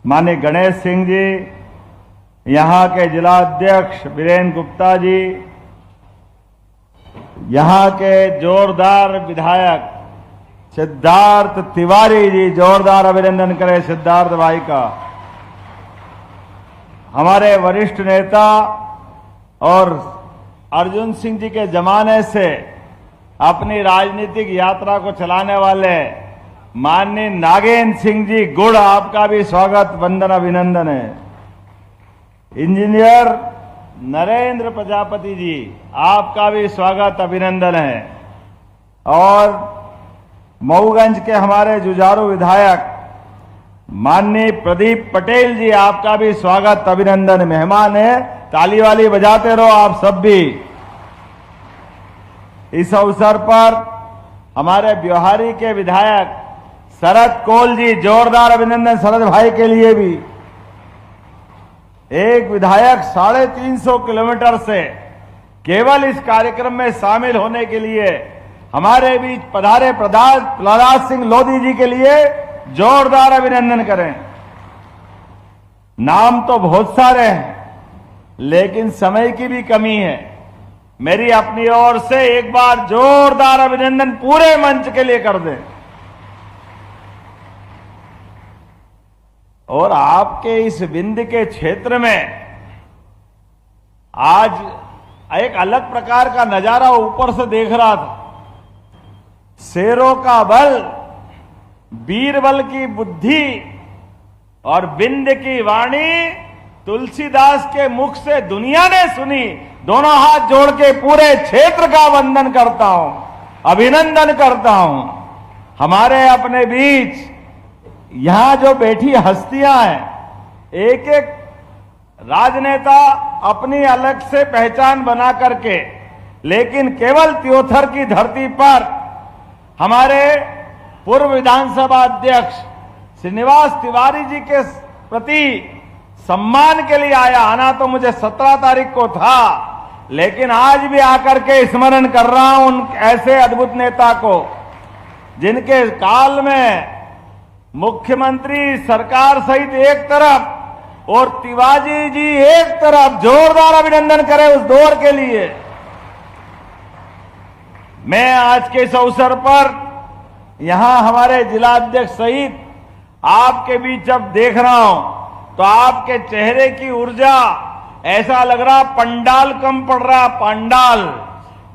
माननीय गणेश सिंह जी, यहाँ के जिला अध्यक्ष वीरेंद्र गुप्ता जी, यहाँ के जोरदार विधायक सिद्धार्थ तिवारी जी, जोरदार अभिनंदन करें सिद्धार्थ भाई का। हमारे वरिष्ठ नेता और अर्जुन सिंह जी के जमाने से अपनी राजनीतिक यात्रा को चलाने वाले माननीय नागेंद्र सिंह जी गुड़, आपका भी स्वागत, वंदन, अभिनंदन है। इंजीनियर नरेंद्र प्रजापति जी, आपका भी स्वागत, अभिनंदन है। और मऊगंज के हमारे जुझारू विधायक माननीय प्रदीप पटेल जी, आपका भी स्वागत, अभिनंदन। मेहमान है, ताली वाली बजाते रहो आप सब भी। इस अवसर पर हमारे ब्योहारी के विधायक शरद कोल जी, जोरदार अभिनंदन शरद भाई के लिए भी। एक विधायक 350 किलोमीटर से केवल इस कार्यक्रम में शामिल होने के लिए हमारे बीच पधारे प्रहलाद सिंह लोधी जी के लिए जोरदार अभिनंदन करें। नाम तो बहुत सारे हैं, लेकिन समय की भी कमी है। मेरी अपनी ओर से एक बार जोरदार अभिनंदन पूरे मंच के लिए कर दें। और आपके इस विंध्य के क्षेत्र में आज एक अलग प्रकार का नजारा ऊपर से देख रहा था। शेरों का बल, बीरबल की बुद्धि और विंध्य की वाणी तुलसीदास के मुख से दुनिया ने सुनी। दोनों हाथ जोड़ के पूरे क्षेत्र का वंदन करता हूं, अभिनंदन करता हूं। हमारे अपने बीच यहां जो बैठी हस्तियां हैं, एक एक राजनेता अपनी अलग से पहचान बना करके, लेकिन केवल त्योथर की धरती पर हमारे पूर्व विधानसभा अध्यक्ष श्रीनिवास तिवारी जी के प्रति सम्मान के लिए आया। आना तो मुझे 17 तारीख को था, लेकिन आज भी आकर के स्मरण कर रहा हूं उन ऐसे अद्भुत नेता को जिनके काल में मुख्यमंत्री सरकार सहित एक तरफ और तिवारी जी एक तरफ। जोरदार अभिनंदन करें उस दौर के लिए। मैं आज के इस अवसर पर यहां हमारे जिला अध्यक्ष सहित आपके बीच जब देख रहा हूं तो आपके चेहरे की ऊर्जा, ऐसा लग रहा पंडाल कम पड़ रहा। पंडाल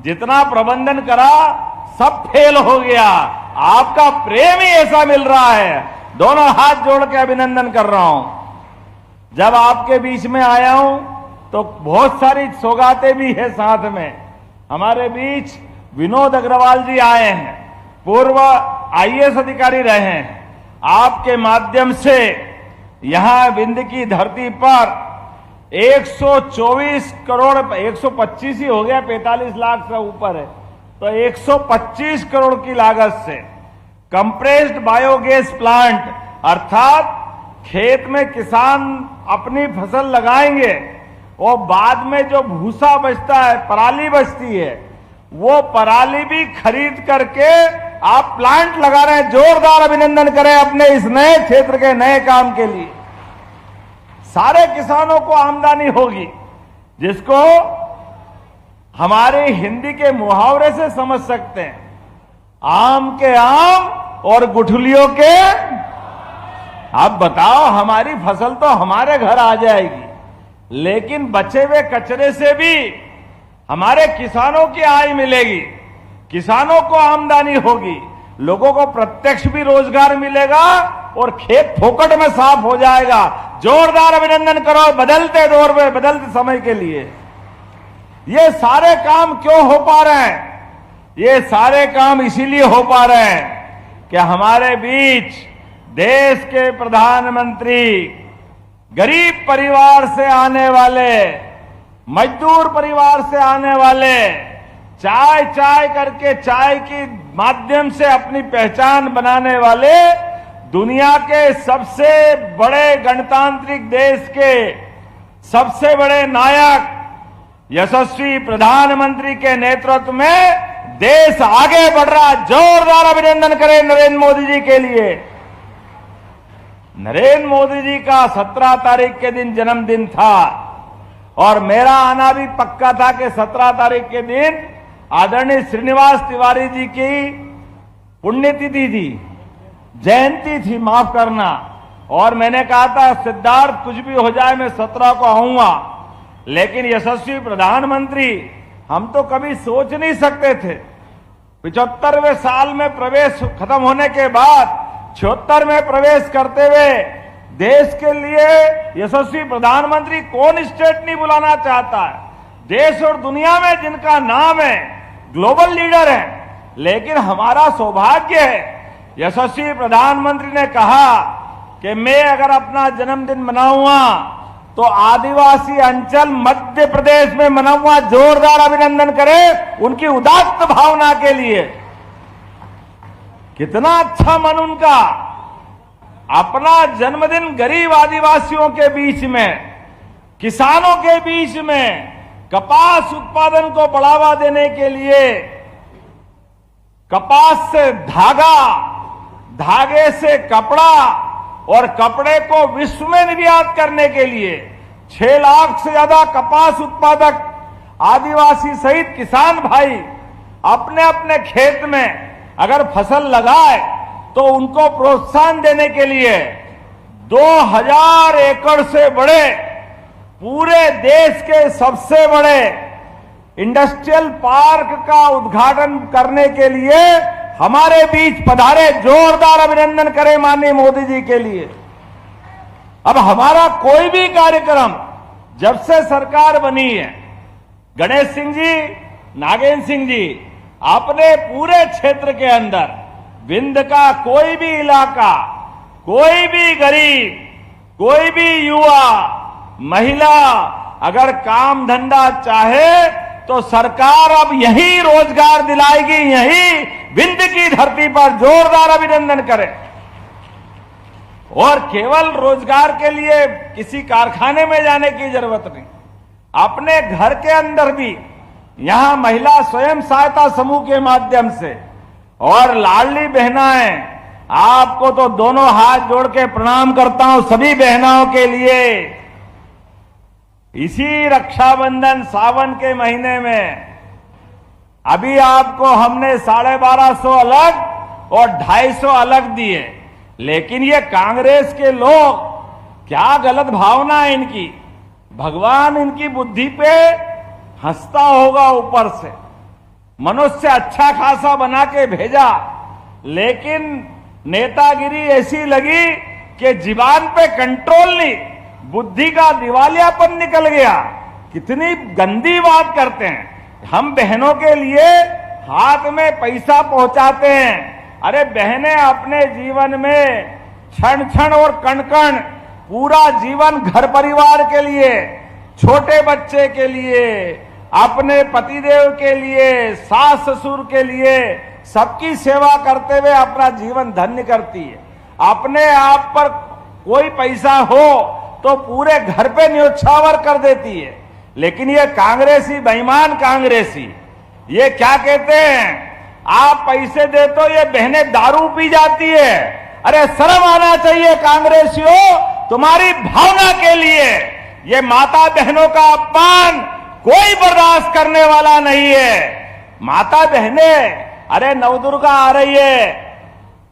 जितना प्रबंधन करा सब फेल हो गया। आपका प्रेम ही ऐसा मिल रहा है। दोनों हाथ जोड़ के अभिनंदन कर रहा हूं। जब आपके बीच में आया हूं तो बहुत सारी सौगातें भी है साथ में। हमारे बीच विनोद अग्रवाल जी आए हैं, पूर्व आईएएस अधिकारी रहे हैं। आपके माध्यम से यहां विंध्य की धरती पर 124 करोड़, 125 ही हो गया, 45 लाख से ऊपर है, तो 125 करोड़ की लागत से कंप्रेस्ड बायोगैस प्लांट, अर्थात खेत में किसान अपनी फसल लगाएंगे और बाद में जो भूसा बचता है, पराली बचती है, वो पराली भी खरीद करके आप प्लांट लगा रहे हैं। जोरदार अभिनंदन करें अपने इस नए क्षेत्र के नए काम के लिए। सारे किसानों को आमदनी होगी, जिसको हमारे हिंदी के मुहावरे से समझ सकते हैं। आम के आम और गुठलियों के। अब बताओ, हमारी फसल तो हमारे घर आ जाएगी, लेकिन बचे हुए कचरे से भी हमारे किसानों की आय मिलेगी, किसानों को आमदनी होगी, लोगों को प्रत्यक्ष भी रोजगार मिलेगा और खेत फोकट में साफ हो जाएगा। जोरदार अभिनंदन करो बदलते दौर में, बदलते समय के लिए। ये सारे काम क्यों हो पा रहे हैं? ये सारे काम इसीलिए हो पा रहे हैं कि हमारे बीच देश के प्रधानमंत्री गरीब परिवार से आने वाले, मजदूर परिवार से आने वाले, चाय चाय करके चाय के माध्यम से अपनी पहचान बनाने वाले, दुनिया के सबसे बड़े गणतांत्रिक देश के सबसे बड़े नायक यशस्वी प्रधानमंत्री के नेतृत्व में देश आगे बढ़ रहा। जोरदार अभिनंदन करें नरेंद्र मोदी जी के लिए। नरेंद्र मोदी जी का 17 तारीख के दिन जन्मदिन था और मेरा आना भी पक्का था कि 17 तारीख के दिन आदरणीय श्रीनिवास तिवारी जी की पुण्यतिथि थी, जयंती थी, माफ करना। और मैंने कहा था सिद्धार्थ कुछ भी हो जाए मैं 17 को आऊंगा, लेकिन यशस्वी प्रधानमंत्री हम तो कभी सोच नहीं सकते थे। 75वें साल में प्रवेश खत्म होने के बाद 76 में प्रवेश करते हुए देश के लिए यशस्वी प्रधानमंत्री कौन स्टेट नहीं बुलाना चाहता है। देश और दुनिया में जिनका नाम है, ग्लोबल लीडर है, लेकिन हमारा सौभाग्य है यशस्वी प्रधानमंत्री ने कहा कि मैं अगर अपना जन्मदिन मनाऊंगा तो आदिवासी अंचल मध्य प्रदेश में मनाऊंगा। जोरदार अभिनंदन करें उनकी उदात्त भावना के लिए। कितना अच्छा मन उनका। अपना जन्मदिन गरीब आदिवासियों के बीच में, किसानों के बीच में कपास उत्पादन को बढ़ावा देने के लिए, कपास से धागा, धागे से कपड़ा और कपड़े को विश्व में निर्यात करने के लिए 6 लाख से ज्यादा कपास उत्पादक आदिवासी सहित किसान भाई अपने अपने खेत में अगर फसल लगाए तो उनको प्रोत्साहन देने के लिए 2000 एकड़ से बड़े, पूरे देश के सबसे बड़े इंडस्ट्रियल पार्क का उद्घाटन करने के लिए हमारे बीच पधारे। जोरदार अभिनंदन करें माननीय मोदी जी के लिए। अब हमारा कोई भी कार्यक्रम जब से सरकार बनी है, गणेश सिंह जी, नागेंद्र सिंह जी, अपने पूरे क्षेत्र के अंदर विंध्य का कोई भी इलाका, कोई भी गरीब, कोई भी युवा, महिला अगर काम धंधा चाहे तो सरकार अब यही रोजगार दिलाएगी, यही विंध्य की धरती पर। जोरदार अभिनंदन करें। और केवल रोजगार के लिए किसी कारखाने में जाने की जरूरत नहीं, अपने घर के अंदर भी यहां महिला स्वयं सहायता समूह के माध्यम से और लाडली बहनाएं, आपको तो दोनों हाथ जोड़ के प्रणाम करता हूं सभी बहनाओं के लिए। इसी रक्षाबंधन सावन के महीने में अभी आपको हमने 1250 अलग और 250 अलग दिए, लेकिन ये कांग्रेस के लोग, क्या गलत भावना है इनकी। भगवान इनकी बुद्धि पे हंसता होगा ऊपर से, मनुष्य अच्छा खासा बना के भेजा, लेकिन नेतागिरी ऐसी लगी कि जीवान पे कंट्रोल नहीं, बुद्धि का दिवालियापन निकल गया। कितनी गंदी बात करते हैं। हम बहनों के लिए हाथ में पैसा पहुंचाते हैं। अरे बहनें अपने जीवन में क्षण क्षण और कण कण पूरा जीवन घर परिवार के लिए, छोटे बच्चे के लिए, अपने पतिदेव के लिए, सास ससुर के लिए सबकी सेवा करते हुए अपना जीवन धन्य करती है। अपने आप पर कोई पैसा हो तो पूरे घर पे न्योछावर कर देती है। लेकिन ये कांग्रेसी, बेईमान कांग्रेसी, ये क्या कहते हैं, आप पैसे दे तो ये बहनें दारू पी जाती है। अरे शर्म आना चाहिए कांग्रेसियों तुम्हारी भावना के लिए। ये माता बहनों का अपमान कोई बर्दाश्त करने वाला नहीं है। माता बहनें, अरे नवदुर्गा आ रही है,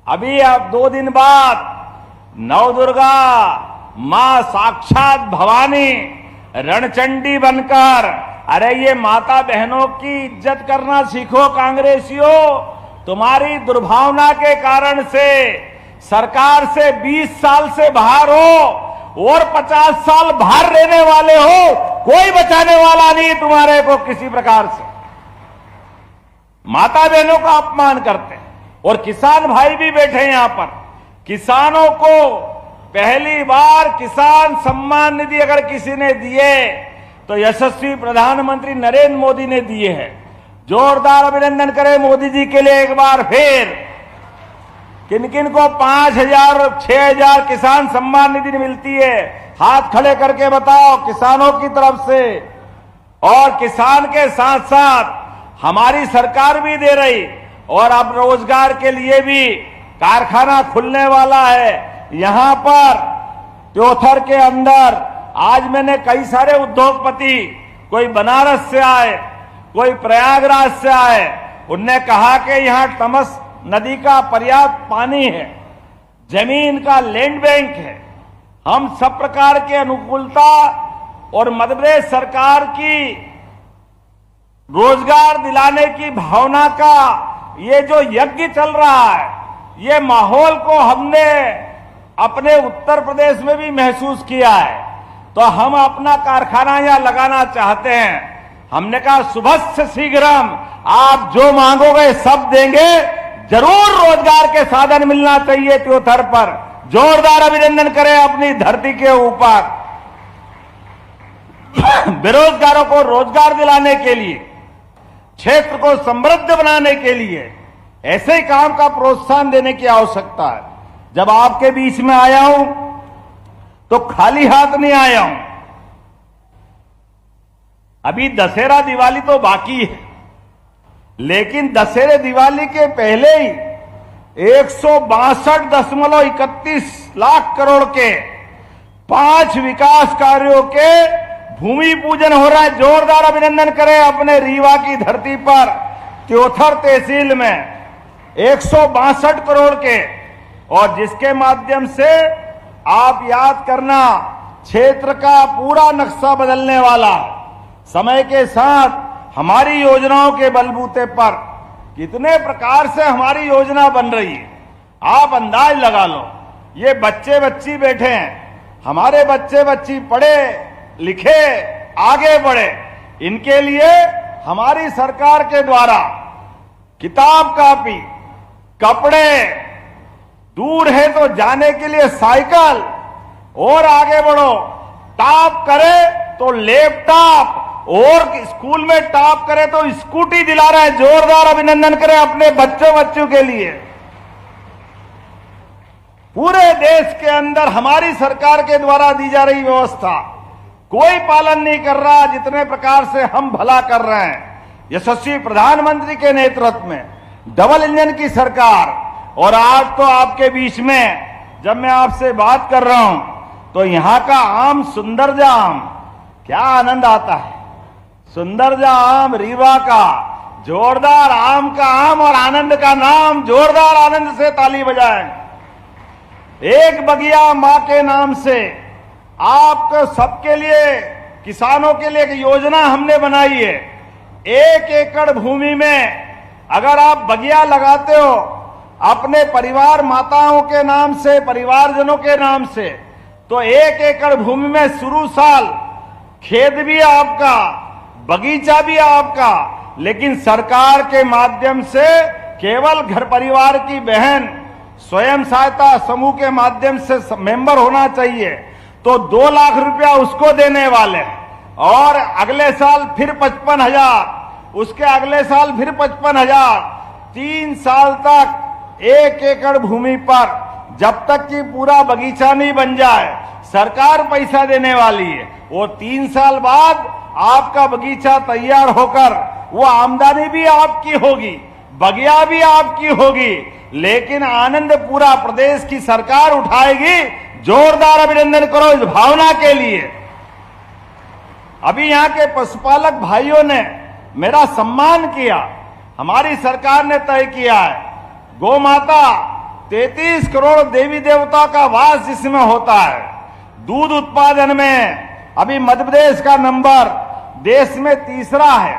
अभी अब 2 दिन बाद नवदुर्गा मां साक्षात भवानी रणचंडी बनकर, अरे ये माता बहनों की इज्जत करना सीखो कांग्रेसियों। तुम्हारी दुर्भावना के कारण से सरकार से 20 साल से बाहर हो और 50 साल बाहर रहने वाले हो, कोई बचाने वाला नहीं तुम्हारे को किसी प्रकार से। माता बहनों का अपमान करते हैं। और किसान भाई भी बैठे हैं यहां पर। किसानों को पहली बार किसान सम्मान निधि अगर किसी ने दिए तो यशस्वी प्रधानमंत्री नरेंद्र मोदी ने दिए हैं। जोरदार अभिनंदन करें मोदी जी के लिए एक बार फिर। किन किन को 5000 और 6000 किसान सम्मान निधि मिलती है, हाथ खड़े करके बताओ किसानों की तरफ से। और किसान के साथ साथ हमारी सरकार भी दे रही, और अब रोजगार के लिए भी कारखाना खुलने वाला है। यहां पर त्योथर के अंदर आज मैंने कई सारे उद्योगपति, कोई बनारस से आए, कोई प्रयागराज से आए, उनने कहा कि यहां तमस नदी का पर्याप्त पानी है, जमीन का लैंड बैंक है। हम सब प्रकार के अनुकूलता और मध्य प्रदेश सरकार की रोजगार दिलाने की भावना का ये जो यज्ञ चल रहा है, ये माहौल को हमने अपने उत्तर प्रदेश में भी महसूस किया है। तो हम अपना कारखाना यहां लगाना चाहते हैं। हमने कहा शुभस्य शीघ्रम, आप जो मांगोगे सब देंगे। जरूर रोजगार के साधन मिलना चाहिए त्योथर पर। जोरदार अभिनंदन करें अपनी धरती के ऊपर। बेरोजगारों को रोजगार दिलाने के लिए, क्षेत्र को समृद्ध बनाने के लिए ऐसे ही काम का प्रोत्साहन देने की आवश्यकता है। जब आपके बीच में आया हूं तो खाली हाथ नहीं आया हूं। अभी दशहरा दिवाली तो बाकी है, लेकिन दशहरे दिवाली के पहले ही 162.31 लाख करोड़ के 5 विकास कार्यों के भूमि पूजन हो रहा है। जोरदार अभिनंदन करें अपने रीवा की धरती पर त्योथर तहसील में 162 करोड़ के, और जिसके माध्यम से आप याद करना क्षेत्र का पूरा नक्शा बदलने वाला है। समय के साथ हमारी योजनाओं के बलबूते पर कितने प्रकार से हमारी योजना बन रही है, आप अंदाज लगा लो। ये बच्चे बच्ची बैठे हैं, हमारे बच्चे बच्ची पढ़े लिखे आगे बढ़े, इनके लिए हमारी सरकार के द्वारा किताब कापी, कपड़े, दूर है तो जाने के लिए साइकिल, और आगे बढ़ो टॉप करे तो लैपटॉप, और स्कूल में टॉप करे तो स्कूटी दिला रहे हैं। जोरदार अभिनंदन करें अपने बच्चों बच्चों के लिए। पूरे देश के अंदर हमारी सरकार के द्वारा दी जा रही व्यवस्था कोई पालन नहीं कर रहा, जितने प्रकार से हम भला कर रहे हैं। यशस्वी प्रधानमंत्री के नेतृत्व में डबल इंजन की सरकार, और आज तो आपके बीच में जब मैं आपसे बात कर रहा हूं तो यहां का आम सुंदरजा आम, क्या आनंद आता है। सुंदरजा आम रीवा का, जोरदार आम का आम और आनंद का नाम, जोरदार आनंद से ताली बजाएं। एक बगिया मां के नाम से आपको सबके लिए, किसानों के लिए एक योजना हमने बनाई है। 1 एकड़ भूमि में अगर आप बगिया लगाते हो अपने परिवार माताओं के नाम से, परिवारजनों के नाम से, तो 1 एकड़ भूमि में शुरू साल खेत भी आपका, बगीचा भी आपका, लेकिन सरकार के माध्यम से केवल घर परिवार की बहन स्वयं सहायता समूह के माध्यम से मेंबर होना चाहिए, तो 2 लाख रुपया उसको देने वाले हैं। और अगले साल फिर 55,000, उसके अगले साल फिर 55,000। 3 साल तक 1 एकड़ भूमि पर जब तक कि पूरा बगीचा नहीं बन जाए सरकार पैसा देने वाली है। वो 3 साल बाद आपका बगीचा तैयार होकर वो आमदनी भी आपकी होगी, बगिया भी आपकी होगी, लेकिन आनंद पूरा प्रदेश की सरकार उठाएगी। जोरदार अभिनंदन करो इस भावना के लिए। अभी यहां के पशुपालक भाइयों ने मेरा सम्मान किया। हमारी सरकार ने तय किया है गौ माता 33 करोड़ देवी देवता का वास जिसमें होता है। दूध उत्पादन में अभी मध्य प्रदेश का नंबर देश में तीसरा है।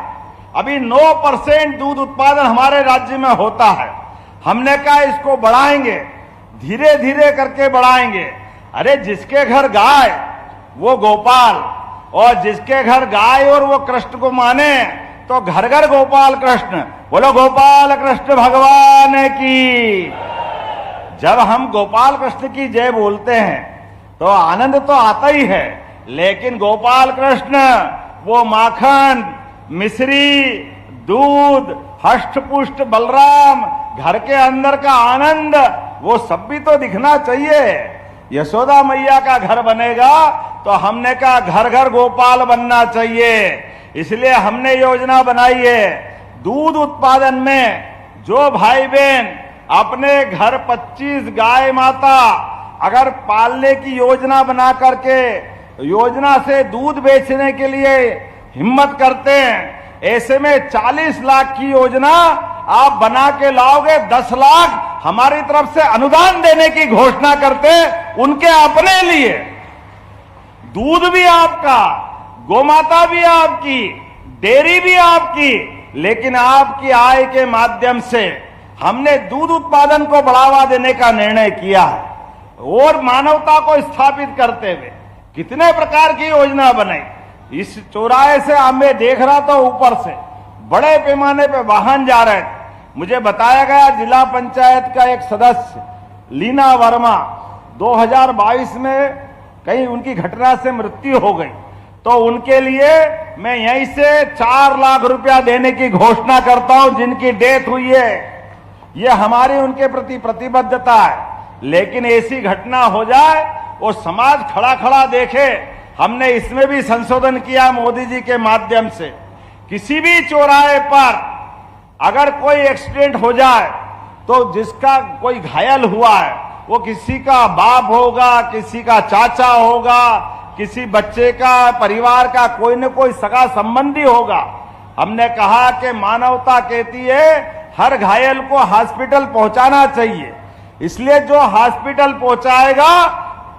अभी 9% दूध उत्पादन हमारे राज्य में होता है। हमने कहा इसको बढ़ाएंगे, धीरे धीरे करके बढ़ाएंगे। अरे जिसके घर गाय वो गोपाल, और जिसके घर गाय और वो कृष्ण को माने तो घर घर गोपाल कृष्ण। बोलो गोपाल कृष्ण भगवान की। जब हम गोपाल कृष्ण की जय बोलते हैं तो आनंद तो आता ही है, लेकिन गोपाल कृष्ण वो माखन, मिश्री, दूध, हष्ट पुष्ट बलराम, घर के अंदर का आनंद, वो सब भी तो दिखना चाहिए। यशोदा मैया का घर बनेगा तो हमने कहा घर घर गोपाल बनना चाहिए। इसलिए हमने योजना बनाई है दूध उत्पादन में जो भाई बहन अपने घर 25 गाय माता अगर पालने की योजना बना करके योजना से दूध बेचने के लिए हिम्मत करते हैं, ऐसे में 40 लाख की योजना आप बना के लाओगे, 10 लाख हमारी तरफ से अनुदान देने की घोषणा करते उनके अपने लिए। दूध भी आपका, गोमाता भी आपकी, डेयरी भी आपकी, लेकिन आपकी आय के माध्यम से हमने दूध उत्पादन को बढ़ावा देने का निर्णय किया है और मानवता को स्थापित करते हुए कितने प्रकार की योजना बनाई। इस चौराहे से मैं देख रहा था, ऊपर से बड़े पैमाने पे वाहन जा रहे थे। मुझे बताया गया जिला पंचायत का एक सदस्य लीना वर्मा 2022 में कहीं उनकी घटना से मृत्यु हो गई, तो उनके लिए मैं यहीं से 4 लाख रुपया देने की घोषणा करता हूं। जिनकी डेथ हुई है, ये हमारी उनके प्रति प्रतिबद्धता है। लेकिन ऐसी घटना हो जाए और समाज खड़ा खड़ा देखे, हमने इसमें भी संशोधन किया मोदी जी के माध्यम से। किसी भी चौराहे पर अगर कोई एक्सीडेंट हो जाए तो जिसका कोई घायल हुआ है वो किसी का बाप होगा, किसी का चाचा होगा, किसी बच्चे का, परिवार का कोई न कोई सगा संबंधी होगा। हमने कहा कि मानवता कहती है हर घायल को हॉस्पिटल पहुंचाना चाहिए, इसलिए जो हॉस्पिटल पहुंचाएगा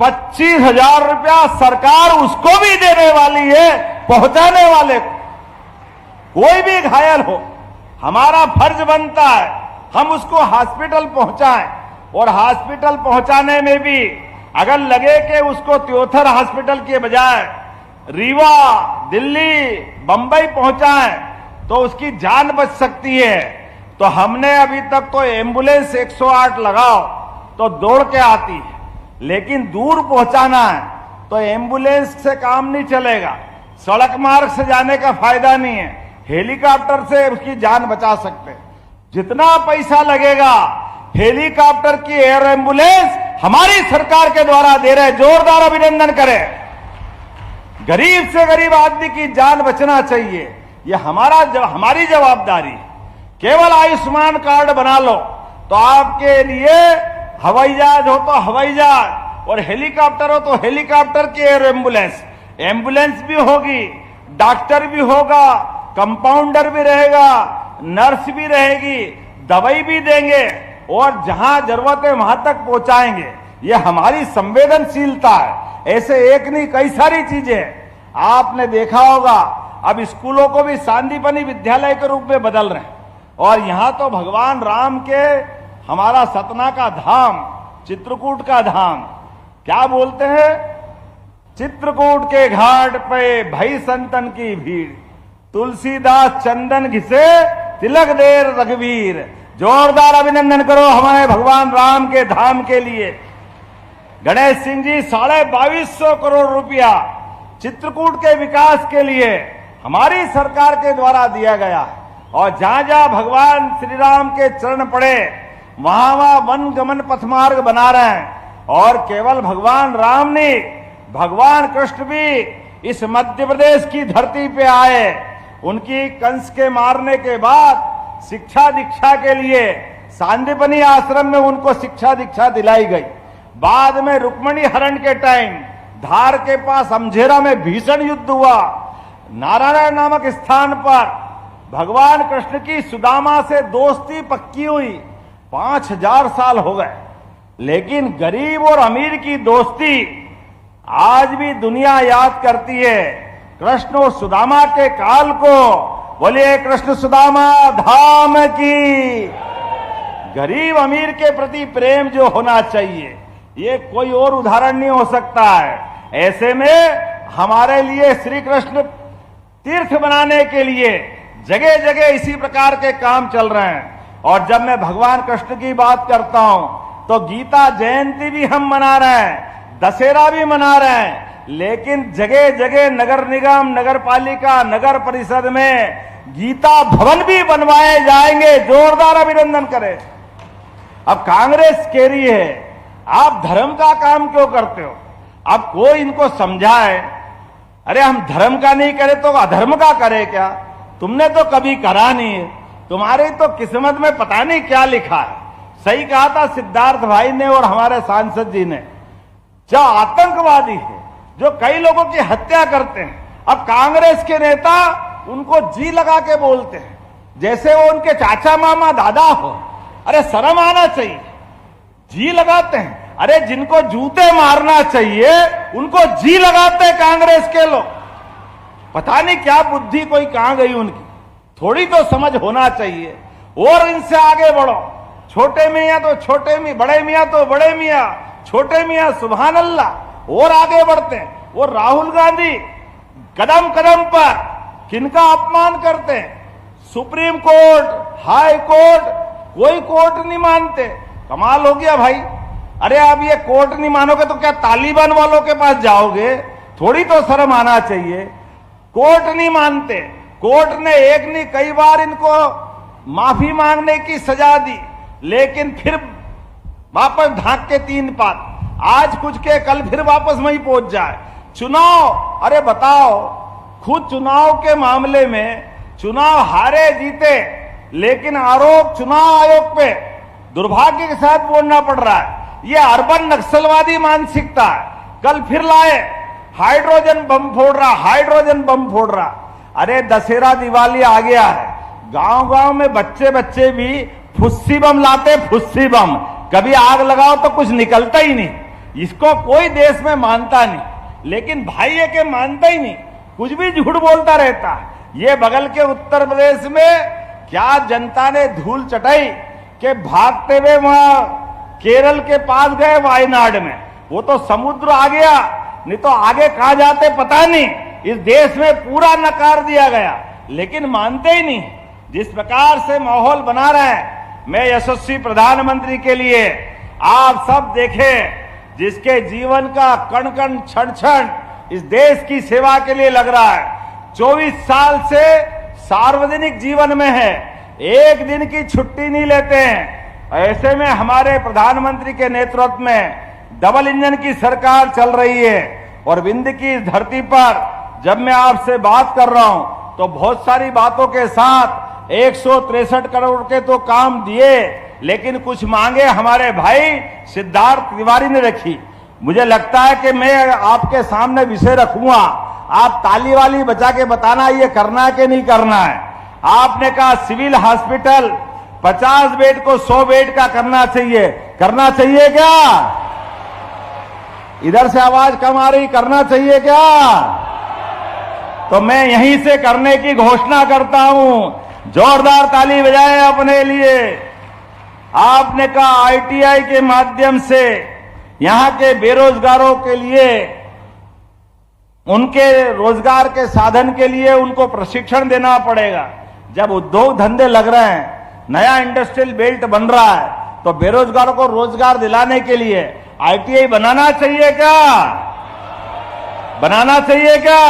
25,000 रुपया सरकार उसको भी देने वाली है, पहुंचाने वाले को। कोई भी घायल हो, हमारा फर्ज बनता है हम उसको हॉस्पिटल पहुंचाएं, और हॉस्पिटल पहुंचाने में भी अगर लगे कि उसको त्योथर हॉस्पिटल के बजाय रीवा, दिल्ली, बंबई पहुंचाएं तो उसकी जान बच सकती है। तो हमने अभी तक तो एम्बुलेंस 108 लगाओ तो दौड़ के आती है, लेकिन दूर पहुंचाना है तो एम्बुलेंस से काम नहीं चलेगा, सड़क मार्ग से जाने का फायदा नहीं है, हेलीकॉप्टर से उसकी जान बचा सकते हैं। जितना पैसा लगेगा हेलीकॉप्टर की एयर एम्बुलेंस हमारी सरकार के द्वारा दे रहे, जोरदार अभिनंदन करें। गरीब से गरीब आदमी की जान बचना चाहिए, यह हमारी जवाबदारी है। केवल आयुष्मान कार्ड बना लो तो आपके लिए हवाई जहाज हो तो हवाई जहाज और हेलीकॉप्टर हो तो हेलीकॉप्टर की एयर एम्बुलेंस, एम्बुलेंस भी होगी, डॉक्टर भी होगा, कंपाउंडर भी रहेगा, नर्स भी रहेगी, दवाई भी देंगे और जहां जरूरत है वहां तक पहुंचाएंगे। यह हमारी संवेदनशीलता है। ऐसे एक नहीं कई सारी चीजें आपने देखा होगा। अब स्कूलों को भी सांदीपनी विद्यालय के रूप में बदल रहे हैं, और यहां तो भगवान राम के हमारा सतना का धाम, चित्रकूट का धाम, क्या बोलते हैं, चित्रकूट के घाट पे भई संतन की भीड़, तुलसीदास चंदन घिसे तिलक देर रघुवीर। जोरदार अभिनंदन करो हमारे भगवान राम के धाम के लिए। गणेश सिंह जी 2250 करोड़ रुपया चित्रकूट के विकास के लिए हमारी सरकार के द्वारा दिया गया है, और जहां जहां भगवान श्री राम के चरण पड़े वहां वहां वन गमन पथमार्ग बना रहे हैं। और केवल भगवान राम नहीं, भगवान कृष्ण भी इस मध्य प्रदेश की धरती पे आए। उनकी कंस के मारने के बाद शिक्षा दीक्षा के लिए सांदीपनी आश्रम में उनको शिक्षा दीक्षा दिलाई गई। बाद में रुक्मणी हरण के टाइम धार के पास अमझेरा में भीषण युद्ध हुआ। नारायण नामक स्थान पर भगवान कृष्ण की सुदामा से दोस्ती पक्की हुई, 5000 साल हो गए, लेकिन गरीब और अमीर की दोस्ती आज भी दुनिया याद करती है। कृष्ण और सुदामा के काल को बोलिए कृष्ण सुदामा धाम की। गरीब अमीर के प्रति प्रेम जो होना चाहिए, ये कोई और उदाहरण नहीं हो सकता है। ऐसे में हमारे लिए श्री कृष्ण तीर्थ बनाने के लिए जगह जगह इसी प्रकार के काम चल रहे हैं। और जब मैं भगवान कृष्ण की बात करता हूं तो गीता जयंती भी हम मना रहे हैं, दशहरा भी मना रहे हैं, लेकिन जगह जगह नगर निगम, नगर पालिका, नगर परिषद में गीता भवन भी बनवाए जाएंगे। जोरदार अभिनंदन करें। अब कांग्रेस कह रही है आप धर्म का काम क्यों करते हो? अब कोई इनको समझाए, अरे हम धर्म का नहीं करे तो अधर्म का करे क्या? तुमने तो कभी करा नहीं है, तुम्हारी तो किस्मत में पता नहीं क्या लिखा है। सही कहा था सिद्धार्थ भाई ने और हमारे सांसद जी ने, जो आतंकवादी है, जो कई लोगों की हत्या करते हैं, अब कांग्रेस के नेता उनको जी लगा के बोलते हैं जैसे वो उनके चाचा मामा दादा हो। अरे शर्म आना चाहिए, जी लगाते हैं। अरे जिनको जूते मारना चाहिए उनको जी लगाते हैं कांग्रेस के लोग। पता नहीं क्या बुद्धि कोई कहां गई उनकी, थोड़ी तो समझ होना चाहिए। और इनसे आगे बढ़ो, छोटे मियां तो छोटे मियां, बड़े मियां तो बड़े मियां, छोटे मियां सुभान अल्लाह। और आगे बढ़ते हैं। वो राहुल गांधी कदम कदम पर किनका अपमान करते हैं, सुप्रीम कोर्ट, हाई कोर्ट, कोई कोर्ट नहीं मानते। कमाल हो गया भाई। अरे अब ये कोर्ट नहीं मानोगे तो क्या तालिबान वालों के पास जाओगे? थोड़ी तो शर्म आना चाहिए। कोर्ट नहीं मानते, कोर्ट ने एक नहीं कई बार इनको माफी मांगने की सजा दी, लेकिन फिर वापस ढांक के 3 पात, आज कुछ के कल फिर वापस वहीं पहुंच जाए। चुनाव, अरे बताओ, खुद चुनाव के मामले में चुनाव हारे जीते, लेकिन आरोप चुनाव आयोग पे दुर्भाग्य के साथ बोलना पड़ रहा है। ये अर्बन नक्सलवादी मानसिकता है। कल फिर लाए, हाइड्रोजन बम फोड़ रहा, हाइड्रोजन बम फोड़ रहा। अरे दशहरा दिवाली आ गया है, गांव गांव में बच्चे बच्चे भी फुस्सी बम लाते, फुस्सी बम। कभी आग लगाओ तो कुछ निकलता ही नहीं। इसको कोई देश में मानता नहीं, लेकिन भाई ये के मानता ही नहीं, कुछ भी झूठ बोलता रहता है। ये बगल के उत्तर प्रदेश में क्या जनता ने धूल चटाई कि भागते हुए वहां केरल के पास गए, वायनाड में। वो तो समुद्र आ गया, नहीं तो आगे कहां जाते पता नहीं। इस देश में पूरा नकार दिया गया, लेकिन मानते ही नहीं। जिस प्रकार से माहौल बना रहे हैं, मैं यशस्वी प्रधानमंत्री के लिए आप सब देखें, जिसके जीवन का कण कण क्षण क्षण इस देश की सेवा के लिए लग रहा है। 24 साल से सार्वजनिक जीवन में है, एक दिन की छुट्टी नहीं लेते हैं। ऐसे में हमारे प्रधानमंत्री के नेतृत्व में डबल इंजन की सरकार चल रही है। और विंध्य की इस धरती पर जब मैं आपसे बात कर रहा हूं तो बहुत सारी बातों के साथ 163 करोड़ के तो काम दिए, लेकिन कुछ मांगे हमारे भाई सिद्धार्थ तिवारी ने रखी। मुझे लगता है कि मैं आपके सामने विषय रखूंगा, आप ताली वाली बजा के बताना ये करना है कि नहीं करना है। आपने कहा सिविल हॉस्पिटल 50 बेड को 100 बेड का करना चाहिए, करना चाहिए क्या? इधर से आवाज कम आ रही, करना चाहिए क्या? तो मैं यहीं से करने की घोषणा करता हूं। जोरदार ताली बजाएं अपने लिए। आपने कहा आईटीआई के माध्यम से यहां के बेरोजगारों के लिए, उनके रोजगार के साधन के लिए उनको प्रशिक्षण देना पड़ेगा। जब उद्योग धंधे लग रहे हैं, नया इंडस्ट्रियल बेल्ट बन रहा है, तो बेरोजगारों को रोजगार दिलाने के लिए आईटीआई बनाना चाहिए क्या? बनाना चाहिए क्या?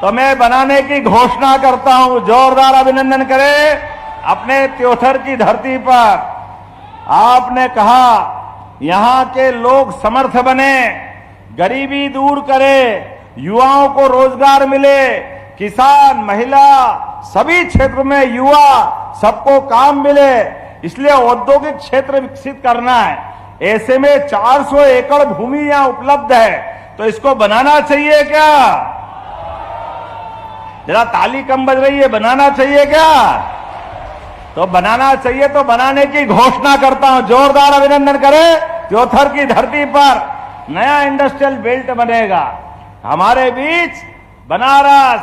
तो मैं बनाने की घोषणा करता हूं। जोरदार अभिनंदन करें अपने त्योथर की धरती पर। आपने कहा यहां के लोग समर्थ बने, गरीबी दूर करे, युवाओं को रोजगार मिले, किसान, महिला, सभी क्षेत्र में युवा सबको काम मिले, इसलिए औद्योगिक क्षेत्र विकसित करना है। ऐसे में 400 एकड़ भूमि यहां उपलब्ध है, तो इसको बनाना चाहिए क्या? जरा ताली कम बज रही है, बनाना चाहिए क्या? तो बनाना चाहिए, तो बनाने की घोषणा करता हूं। जोरदार अभिनंदन करें। त्योथर की धरती पर नया इंडस्ट्रियल बेल्ट बनेगा। हमारे बीच बनारस,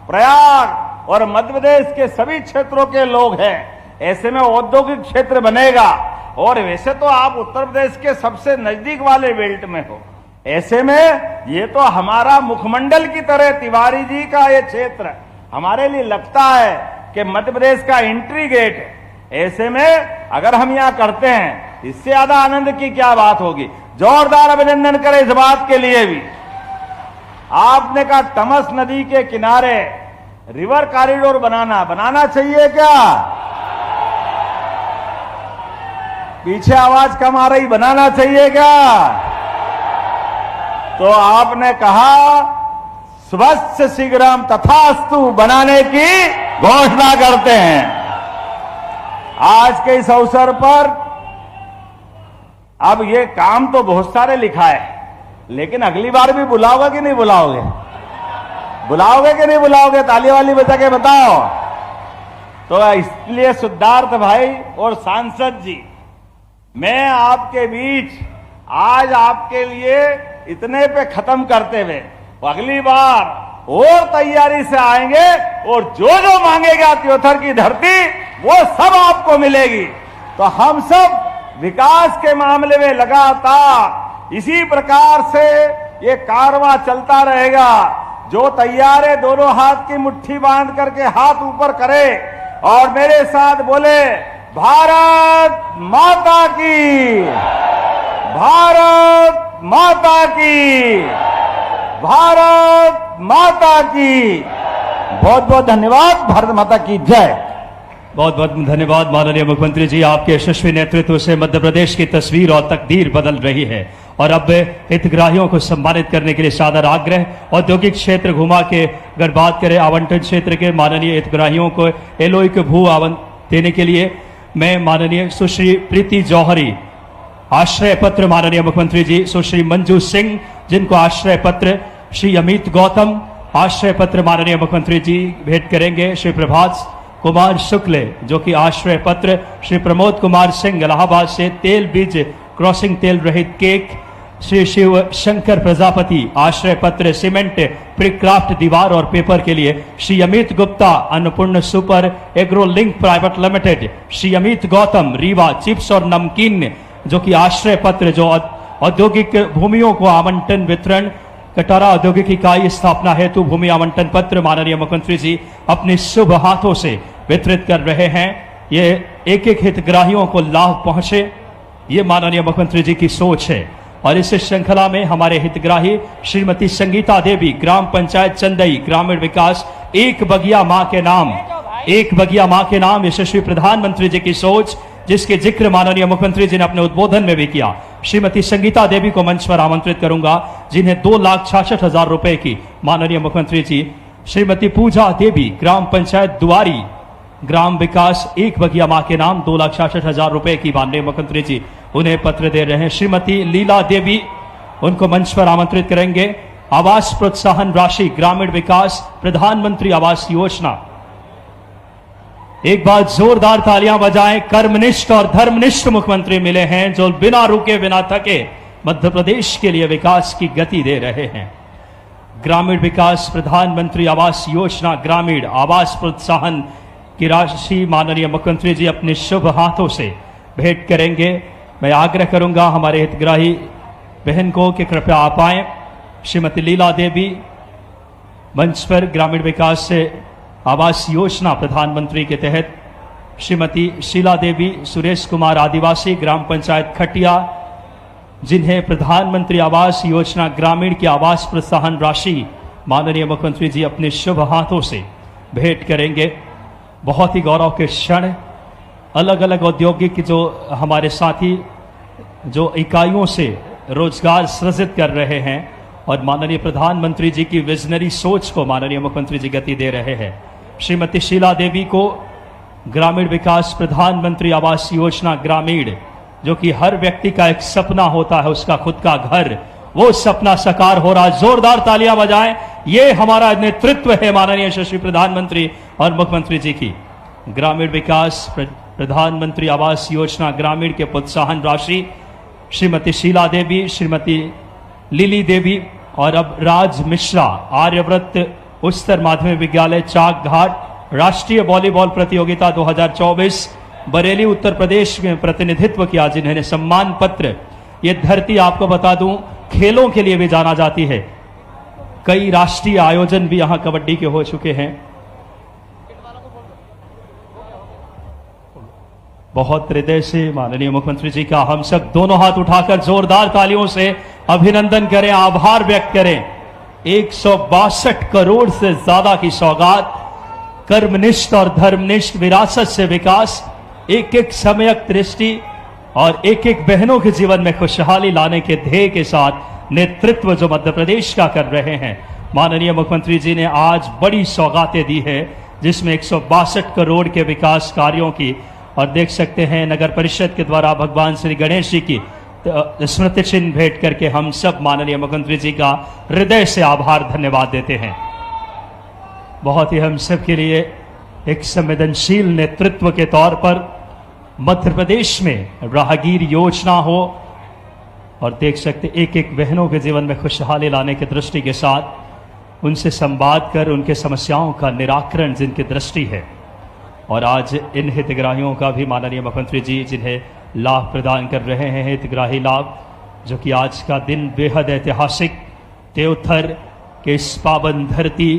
प्रयाग और मध्य प्रदेश के सभी क्षेत्रों के लोग हैं। ऐसे में औद्योगिक क्षेत्र बनेगा। और वैसे तो आप उत्तर प्रदेश के सबसे नजदीक वाले बेल्ट में हो, ऐसे में ये तो हमारा मुखमंडल की तरह तिवारी जी का ये क्षेत्र हमारे लिए लगता है कि मध्य प्रदेश का एंट्री गेट है। ऐसे में अगर हम यहाँ करते हैं, इससे ज्यादा आनंद की क्या बात होगी। जोरदार अभिनंदन करें इस बात के लिए भी। आपने कहा तमस नदी के किनारे रिवर कॉरिडोर बनाना चाहिए क्या? पीछे आवाज कम आ रही, बनाना चाहिए क्या? तो आपने कहा स्वच्छ शीघ्रम तथास्तु बनाने की घोषणा करते हैं। आज के इस अवसर पर अब ये काम तो बहुत सारे लिखा है, लेकिन अगली बार भी बुलाओगे कि नहीं बुलाओगे? बुलाओगे कि नहीं बुलाओगे? ताली वाली बजा के बताओ। तो इसलिए सिद्धार्थ भाई और सांसद जी, मैं आपके बीच आज आपके लिए इतने पे खत्म करते हुए अगली बार और तैयारी से आएंगे और जो जो मांगेगा त्योथर की धरती वो सब आपको मिलेगी। तो हम सब विकास के मामले में लगातार इसी प्रकार से ये कारवां चलता रहेगा। जो तैयार है दोनों हाथ की मुट्ठी बांध करके हाथ ऊपर करे और मेरे साथ बोले, भारत माता की, भारत माता की, भारत माता की। बहुत बहुत धन्यवाद। भारत माता की जय। बहुत बहुत धन्यवाद माननीय मुख्यमंत्री जी, आपके यशस्वी नेतृत्व से मध्य प्रदेश की तस्वीर और तकदीर बदल रही है। और अब हितग्राहियों को सम्मानित करने के लिए सादर आग्रह। औद्योगिक क्षेत्र घुमा के अगर बात करें आवंटन क्षेत्र के माननीय हितग्राहियों को एलओई के भू आवंटन देने के लिए मैं माननीय सुश्री प्रीति जौहरी, आश्रय पत्र माननीय मुख्यमंत्री जी सुश्री मंजू सिंह जिनको आश्रय पत्र, श्री अमित गौतम आश्रय पत्र माननीय मुख्यमंत्री जी भेंट करेंगे, श्री प्रभात कुमार शुक्ल जो कि आश्रय पत्र, श्री प्रमोद कुमार सिंह इलाहाबाद से तेल बीज क्रॉसिंग तेल रहित केक, श्री शिव शंकर प्रजापति आश्रय पत्र सीमेंट प्रीक्राफ्ट दीवार और पेपर के लिए, Shri Amit Gupta Annapurna super agro link private limited, Shri Amit Gautam Rewa chips और नमकीन जो कि आश्रय पत्र जो औद्योगिक भूमियों को आवंटन वितरण, कटारा औद्योगिक इकाई स्थापना हेतु भूमि आवंटन पत्र माननीय मुख्यमंत्री जी अपने शुभ हाथों से वितरित कर रहे हैं। ये एक एक हितग्राहियों को लाभ पहुंचे, ये माननीय मुख्यमंत्री जी की सोच है। और इस श्रृंखला में हमारे हितग्राही श्रीमती संगीता देवी, ग्राम पंचायत चंदई, ग्रामीण विकास, एक बगिया मां के नाम, एक बगिया मां के नाम, यशस्वी प्रधानमंत्री जी की सोच जिसके जिक्र माननीय मुख्यमंत्री जी ने अपने उद्बोधन में भी किया। श्रीमती संगीता देवी को मंच पर आमंत्रित करूंगा जिन्हें 2,66,000 रुपए की माननीय मुख्यमंत्री जी, श्रीमती पूजा देवी, ग्राम पंचायत दुआरी, ग्राम विकास, एक बगिया मां के नाम, 2,66,000 रुपए की माननीय मुख्यमंत्री जी उन्हें पत्र दे रहे हैं। श्रीमती लीला देवी, उनको मंच पर आमंत्रित करेंगे। आवास प्रोत्साहन राशि, ग्रामीण विकास, प्रधानमंत्री आवास योजना। एक बार जोरदार तालियां बजाएं। कर्मनिष्ठ और धर्मनिष्ठ मुख्यमंत्री मिले हैं जो बिना रुके बिना थके मध्य प्रदेश के लिए विकास की गति दे रहे हैं। ग्रामीण विकास, प्रधानमंत्री आवास योजना, ग्रामीण आवास प्रोत्साहन की राशि माननीय मुख्यमंत्री जी अपने शुभ हाथों से भेंट करेंगे। मैं आग्रह करूंगा हमारे हितग्राही बहन को कि कृपया आप आए। श्रीमती लीला देवी मंच पर, ग्रामीण विकास से आवास योजना प्रधानमंत्री के तहत, श्रीमती शीला देवी, सुरेश कुमार आदिवासी, ग्राम पंचायत खटिया, जिन्हें प्रधानमंत्री आवास योजना ग्रामीण की आवास प्रोत्साहन राशि माननीय मुख्यमंत्री जी अपने शुभ हाथों से भेंट करेंगे। बहुत ही गौरव के क्षण। अलग अलग औद्योगिक जो हमारे साथी जो इकाइयों से रोजगार सृजित कर रहे हैं और माननीय प्रधानमंत्री जी की विजनरी सोच को माननीय मुख्यमंत्री जी गति दे रहे हैं। श्रीमती शीला देवी को ग्रामीण विकास, प्रधानमंत्री आवास योजना ग्रामीण, जो कि हर व्यक्ति का एक सपना होता है, उसका खुद का घर, वो सपना साकार हो रहा है। जोरदार तालियां बजाएं। ये हमारा नेतृत्व है माननीय यशस्वी प्रधानमंत्री और मुख्यमंत्री जी की। ग्रामीण विकास, प्रधानमंत्री आवास योजना ग्रामीण के प्रोत्साहन राशि श्रीमती शीला देवी, श्रीमती लिली देवी और अब राज मिश्रा, आर्यव्रत उच्चतर माध्यमिक विद्यालय चाक घाट, राष्ट्रीय वॉलीबॉल प्रतियोगिता 2024 बरेली उत्तर प्रदेश में प्रतिनिधित्व किया, जिन्होंने सम्मान पत्र। ये धरती आपको बता दूं खेलों के लिए भी जाना जाती है। कई राष्ट्रीय आयोजन भी यहां कबड्डी के हो चुके हैं। बहुत हृदय से माननीय मुख्यमंत्री जी का हम सब दोनों हाथ उठाकर जोरदार तालियों से अभिनंदन करें, आभार व्यक्त करें। 162 करोड़ से ज्यादा की सौगात, कर्मनिष्ठ और धर्मनिष्ठ विरासत से विकास, एक एक सम्यक दृष्टि और एक एक बहनों के जीवन में खुशहाली लाने के ध्येय के साथ नेतृत्व जो मध्य प्रदेश का कर रहे हैं माननीय मुख्यमंत्री जी ने आज बड़ी सौगातें दी है, जिसमें 162 करोड़ के विकास कार्यों की, और देख सकते हैं नगर परिषद के द्वारा भगवान श्री गणेश जी की स्मृति चिन्ह भेंट करके हम सब माननीय मुख्यमंत्री जी का हृदय से आभार धन्यवाद देते हैं। बहुत ही हम सब के लिए एक संवेदनशील नेतृत्व के तौर पर मध्य प्रदेश में राहगीर योजना हो और देख सकते एक एक बहनों के जीवन में खुशहाली लाने की दृष्टि के साथ उनसे संवाद कर उनके समस्याओं का निराकरण जिनकी दृष्टि है, और आज इन हितग्राहियों का भी माननीय मुख्यमंत्री जी जिन्हें लाभ प्रदान कर रहे हैं, हितग्राही लाभ, जो कि आज का दिन बेहद ऐतिहासिक, देवथर के इस पावन धरती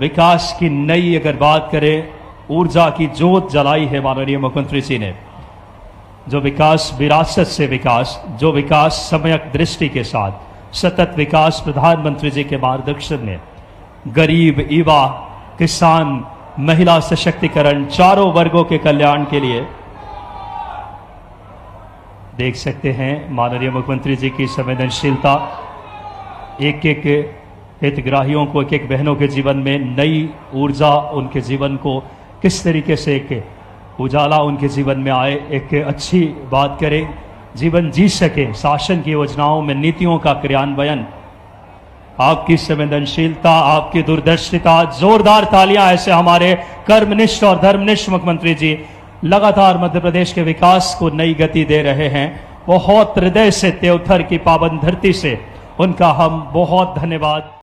विकास की नई अगर बात करें, ऊर्जा की जोत जलाई है माननीय मुख्यमंत्री जी ने। जो विकास विरासत से विकास, जो विकास सम्यक दृष्टि के साथ सतत विकास प्रधानमंत्री जी के मार्गदर्शन में गरीब, युवा, किसान, महिला सशक्तिकरण, चारों वर्गों के कल्याण के लिए देख सकते हैं माननीय मुख्यमंत्री जी की संवेदनशीलता, एक एक हितग्राहियों को, एक एक बहनों के जीवन में नई ऊर्जा, उनके जीवन को किस तरीके से एक उजाला उनके जीवन में आए, एक अच्छी बात करें, जीवन जी सके, शासन की योजनाओं में नीतियों का क्रियान्वयन, आपकी संवेदनशीलता, आपकी दूरदर्शिता, जोरदार तालियां ऐसे हमारे कर्मनिष्ठ और धर्मनिष्ठ मुख्यमंत्री जी लगातार मध्य प्रदेश के विकास को नई गति दे रहे हैं। बहुत हृदय से देवथर की पावन धरती से उनका हम बहुत धन्यवाद